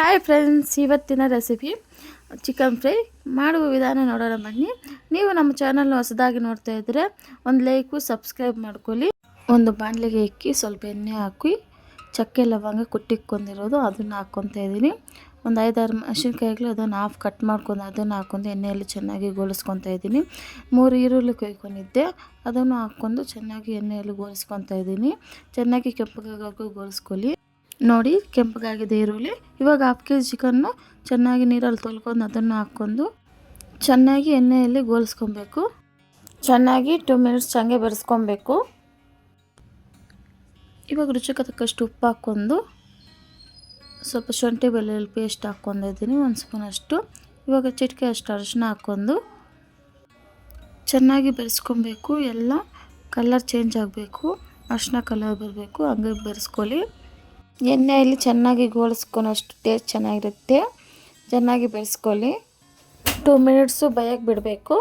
Hi friends, ಇವತ್ತಿನ recipe chicken fry ಮಾಡುವ ವಿಧಾನ ನೋಡೋಣ ಬನ್ನಿ. ನೀವು ನಮ್ಮ ಚಾನಲ್ನ ಹೊಸದಾಗಿ ನೋಡ್ತಾ ಇದ್ದರೆ ಒಂದು ಲೈಕು ಸಬ್ಸ್ಕ್ರೈಬ್ ಮಾಡ್ಕೊಳ್ಳಿ. ಒಂದು ಬಾಣಲೆಗೆ ಇಕ್ಕಿ ಸ್ವಲ್ಪ ಎಣ್ಣೆ ಹಾಕಿ ಚಕ್ಕೆ ಲವಂಗ ಕುಟ್ಟಿಕ್ಕೊಂಡಿರೋದು ಅದನ್ನು ಹಾಕ್ಕೊತಾ ಇದ್ದೀನಿ. ಒಂದು 5-6 ಮೆಣಸಿನ್ಕಾಯಿಗಳು ಅದನ್ನು ಹಾಫ್ ಕಟ್ ಮಾಡ್ಕೊಂಡು ಅದನ್ನು ಹಾಕ್ಕೊಂಡು ಎಣ್ಣೆಯಲ್ಲಿ ಚೆನ್ನಾಗಿ ಗೋಲಿಸ್ಕೊತಾ ಇದ್ದೀನಿ. 3 ಈರುಳ್ಳಿ ಕೊಯ್ಕೊಂಡಿದ್ದೆ, ಅದನ್ನು ಹಾಕ್ಕೊಂಡು ಚೆನ್ನಾಗಿ ಎಣ್ಣೆಯಲ್ಲಿ ಗೋಲಿಸ್ಕೊತಾ ಇದ್ದೀನಿ. ಚೆನ್ನಾಗಿ ಕೆಂಪಗಾಗಿ ಗೋಲಿಸ್ಕೊಳ್ಳಿ. ನೋಡಿ, ಕೆಂಪಗಾಗಿದೆ ಈರುಳ್ಳಿ. ಇವಾಗ 1/2 kg ಚಿಕನ್ನು ಚೆನ್ನಾಗಿ ನೀರಲ್ಲಿ ತೊಳ್ಕೊಂಡು ಅದನ್ನು ಹಾಕ್ಕೊಂಡು ಚೆನ್ನಾಗಿ ಎಣ್ಣೆಯಲ್ಲಿ ಗೋಲಿಸ್ಕೊಬೇಕು. ಚೆನ್ನಾಗಿ 2 ಮಿನಿಟ್ಸ್ ಹಂಗೆ ಬೆರೆಸ್ಕೊಬೇಕು. ಇವಾಗ ರುಚಿಗೆ ತಕ್ಕಷ್ಟು ಉಪ್ಪು ಹಾಕ್ಕೊಂಡು ಸ್ವಲ್ಪ ಶುಂಠಿ ಬೆಳ್ಳುಳ್ಳಿ ಪೇಸ್ಟ್ ಹಾಕ್ಕೊಂಡಿದ್ದೀನಿ, 1 ಸ್ಪೂನ್ ಅಷ್ಟು. ಇವಾಗ ಚಿಟಿಕೆ ಅಷ್ಟು ಅರಿಶಿನ ಹಾಕ್ಕೊಂಡು ಚೆನ್ನಾಗಿ ಬೆರೆಸ್ಕೊಬೇಕು. ಎಲ್ಲ ಕಲರ್ ಚೇಂಜ್ ಆಗಬೇಕು, ಅರಿಶಿನ ಕಲರ್ ಬರಬೇಕು, ಹಂಗೆ ಬೆರೆಸ್ಕೊಳ್ಳಿ. ಎಣ್ಣೆಯಲ್ಲಿ ಚೆನ್ನಾಗಿ ಗೋಳಿಸ್ಕೊಳೋಷ್ಟು ಟೇಸ್ಟ್ ಚೆನ್ನಾಗಿರುತ್ತೆ. ಚೆನ್ನಾಗಿ ಬೆರೆಸ್ಕೊಳ್ಳಿ. 2 ಮಿನಿಟ್ಸು ಬೇಯಕ್ಕೆ ಬಿಡಬೇಕು.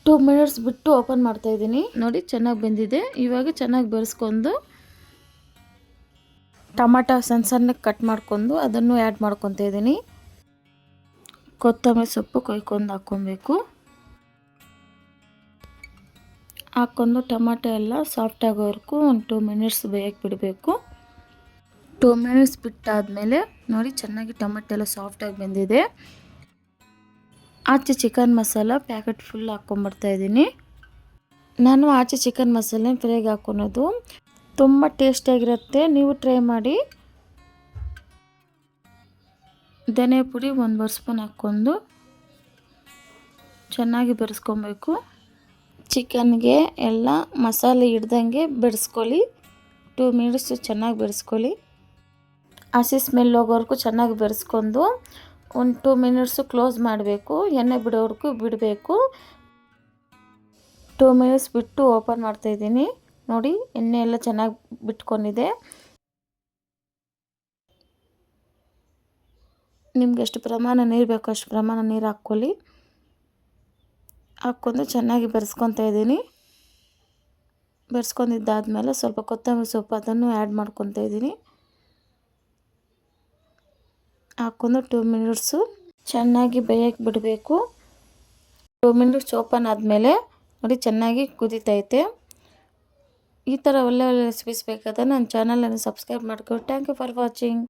2 ಮಿನಿಟ್ಸ್ ಬಿಟ್ಟು ಓಪನ್ ಮಾಡ್ತಾಯಿದ್ದೀನಿ. ನೋಡಿ, ಚೆನ್ನಾಗಿ ಬೆಂದಿದೆ. ಇವಾಗ ಚೆನ್ನಾಗಿ ಬೆರೆಸ್ಕೊಂಡು ಟೊಮಾಟೊ ಸಣ್ಣಕ್ಕೆ ಕಟ್ ಮಾಡ್ಕೊಂಡು ಅದನ್ನು ಆ್ಯಡ್ ಮಾಡ್ಕೊತಾ ಇದ್ದೀನಿ. ಕೊತ್ತಂಬರಿ ಸೊಪ್ಪು ಕೊಯ್ಕೊಂಡು ಹಾಕ್ಕೊಬೇಕು. ಹಾಕ್ಕೊಂಡು ಟೊಮಾಟೊ ಎಲ್ಲ ಸಾಫ್ಟ್ ಆಗೋವರೆಗೂ ಒಂದು 2 ಮಿನಿಟ್ಸ್ ಬೇಯಕ್ಕೆ ಬಿಡಬೇಕು. 2 ಮಿನಿಟ್ಸ್ ಬಿಟ್ಟಾದಮೇಲೆ ನೋಡಿ, ಚೆನ್ನಾಗಿ ಟೊಮೆಟೊ ಎಲ್ಲ ಸಾಫ್ಟಾಗಿ ಬೆಂದಿದೆ. ಆಚೆ ಚಿಕನ್ ಮಸಾಲ ಪ್ಯಾಕೆಟ್ ಫುಲ್ ಹಾಕ್ಕೊಂಬರ್ತಾಯಿದ್ದೀನಿ. ನಾನು ಆಚೆ ಚಿಕನ್ ಮಸಾಲೆ ಫ್ರೈಗೆ ಹಾಕ್ಕೊಳೋದು ತುಂಬ ಟೇಸ್ಟಿಯಾಗಿರುತ್ತೆ. ನೀವು ಟ್ರೈ ಮಾಡಿ. ಧನಿಯಾ ಪುಡಿ 1 ಸ್ಪೂನ್ ಹಾಕ್ಕೊಂಡು ಚೆನ್ನಾಗಿ ಬೆರೆಸ್ಕೊಬೇಕು. ಚಿಕನ್ಗೆ ಎಲ್ಲ ಮಸಾಲೆ ಹಿಡ್ದಂಗೆ ಬೆರೆಸ್ಕೊಳ್ಳಿ. 2 ಮಿನಿಟ್ಸ್ ಚೆನ್ನಾಗಿ ಬೆರೆಸ್ಕೊಳ್ಳಿ. ಹಸಿ ಸ್ಮೆಲ್ ಹೋಗೋವರೆಗೂ ಚೆನ್ನಾಗಿ ಬೆರೆಸ್ಕೊಂಡು ಒಂದು 2 ಮಿನಿಟ್ಸು ಕ್ಲೋಸ್ ಮಾಡಬೇಕು. ಎಣ್ಣೆ ಬಿಡೋವರೆಗೂ ಬಿಡಬೇಕು. 2 ಮಿನಿಟ್ಸ್ ಬಿಟ್ಟು ಓಪನ್ ಮಾಡ್ತಾಯಿದ್ದೀನಿ. ನೋಡಿ, ಎಣ್ಣೆ ಎಲ್ಲ ಚೆನ್ನಾಗಿ ಬಿಟ್ಕೊಂಡಿದೆ. ನಿಮ್ಗೆ ಎಷ್ಟು ಪ್ರಮಾಣ ನೀರು ಬೇಕೋ ಅಷ್ಟು ಪ್ರಮಾಣ ನೀರು ಹಾಕ್ಕೊಳ್ಳಿ. ಹಾಕ್ಕೊಂಡು ಚೆನ್ನಾಗಿ ಬೆರೆಸ್ಕೊತಾ ಇದ್ದೀನಿ. ಬೆರೆಸ್ಕೊಂಡಿದ್ದಾದಮೇಲೆ ಸ್ವಲ್ಪ ಕೊತ್ತಂಬರಿ ಸೊಪ್ಪು ಅದನ್ನು ಆ್ಯಡ್ ಮಾಡ್ಕೊತಾ ಇದ್ದೀನಿ. ಹಾಕ್ಕೊಂಡು 2 ಮಿನಿಟ್ಸು ಚೆನ್ನಾಗಿ ಬೇಯಕ್ಕೆ ಬಿಡಬೇಕು. 2 ಮಿನಿಟ್ಸ್ ಓಪನ್ ಆದಮೇಲೆ ನೋಡಿ, ಚೆನ್ನಾಗಿ ಕುದೀತೈತೆ. ಈ ಥರ ಒಳ್ಳೆ ರೆಸಿಪೀಸ್ ಬೇಕಾದರೆ ನನ್ನ ಚಾನಲನ್ನು ಸಬ್ಸ್ಕ್ರೈಬ್ ಮಾಡ್ಕೊಳ್ಳಿ. Thank you for watching.